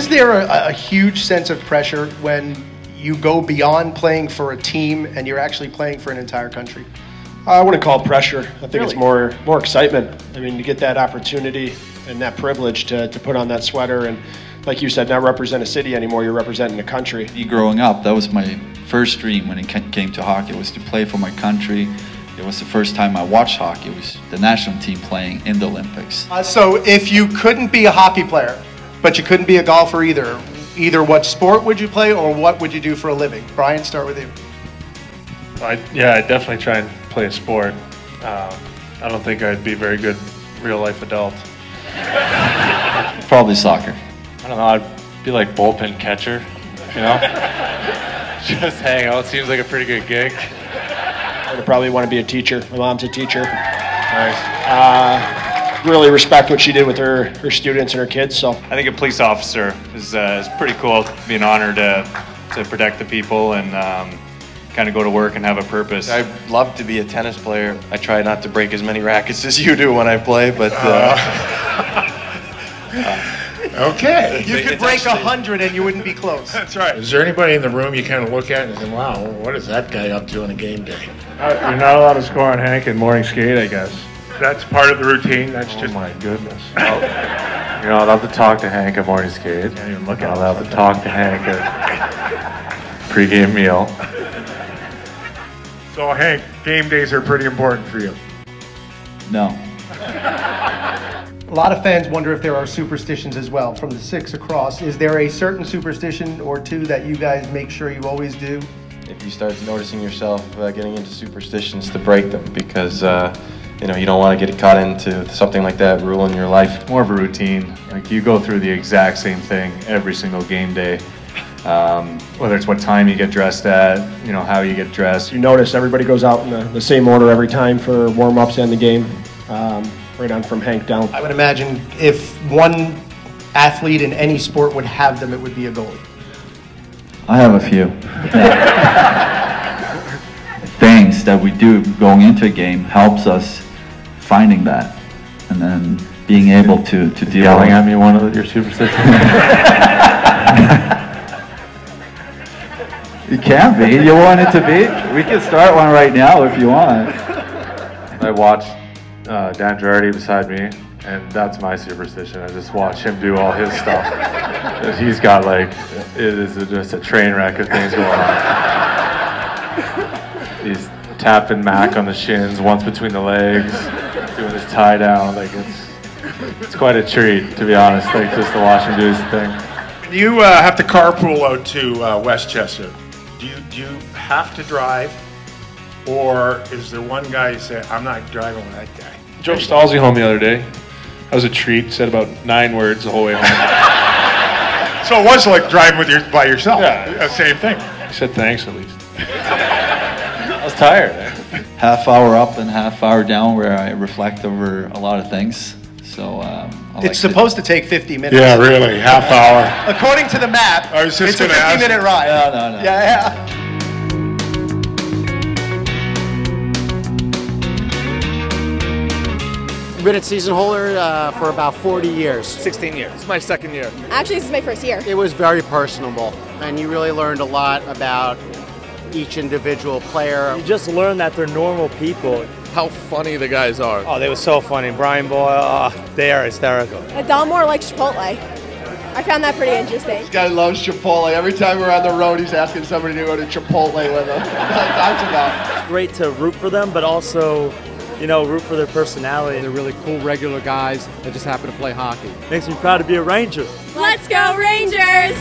is there a huge sense of pressure when you go beyond playing for a team and you're actually playing for an entire country? I wouldn't call it pressure. I think Really? it's more excitement. I mean, you get that opportunity and that privilege to put on that sweater and, like you said, not represent a city anymore, you're representing a country. Growing up, that was my first dream when it came to hockey, was to play for my country. It was the first time I watched hockey. It was the national team playing in the Olympics. So if you couldn't be a hockey player, but you couldn't be a golfer either what sport would you play or what would you do for a living? Brian, start with you. I'd definitely try and play a sport. I don't think I'd be a very good real-life adult. Probably soccer. I don't know, I'd be like bullpen catcher, you know? Just hang out, seems like a pretty good gig. I'd probably want to be a teacher. My mom's a teacher. Nice. Really respect what she did with her students and her kids. So I think a police officer is pretty cool, being honored to protect the people and kind of go to work and have a purpose. I'd love to be a tennis player. I try not to break as many rackets as you do when I play, but... Okay. You could break 100 and you wouldn't be close. That's right. Is there anybody in the room you kind of look at and say, wow, what is that guy up to on a game day? You're not allowed to score on Hank in morning skate, I guess. That's part of the routine. That's Oh my goodness. You're not allowed to talk to Hank at morning skate. Can't even look You're at not allowed to talk to Hank at pre-game meal. So, Hank, game days are pretty important for you. No. A lot of fans wonder if there are superstitions as well from the six across. Is there a certain superstition or two that you guys make sure you always do? If you start noticing yourself getting into superstitions, to break them, because you know, you don't want to get caught into something like that ruling your life. More of a routine. Like, you go through the exact same thing every single game day. Whether it's what time you get dressed at, you know, how you get dressed. you notice everybody goes out in the same order every time for warm-ups and the game. Right on from Hank down. I would imagine if one athlete in any sport would have them, it would be a goalie. I have a few things that we do going into a game helps us finding that, and then being able to deal. Yelling at me one of your superstitions? It can be. You want it to be? We can start one right now if you want. I watched Dan Girardi beside me, and that's my superstition. I just watch him do all his stuff. He's got, like, it is just a train wreck of things going on. He's tapping Mac on the shins, once between the legs, doing his tie down. Like, it's quite a treat, to be honest, like, just to watch him do his thing. You have to carpool out to Westchester. Do you have to drive, or is there one guy you say, I'm not driving with that guy? Drove Stalsey home the other day. That was a treat. Said about 9 words the whole way home. So it was like driving by yourself. Yeah. Same thing. He said thanks at least. I was tired. Half hour up and half hour down where I reflect over a lot of things. So It's supposed to take 50 minutes. Yeah, really, half hour. According to the map, I was just it's a gonna ask 50-minute ride. No. Yeah. I've been at season holder for about 40 years. 16 years. It's my second year. Actually, this is my first year. It was very personable, and you really learned a lot about each individual player. You just learn that they're normal people. How funny the guys are. Oh, they were so funny. Brian Boyle, they are hysterical. Dalmore likes Chipotle. I found that pretty interesting. This guy loves Chipotle. Every time we're on the road, he's asking somebody to go to Chipotle with him. Talks about. It's great to root for them, but also, you know, root for their personality. They're really cool, regular guys that just happen to play hockey. Makes me proud to be a Ranger. Let's go Rangers!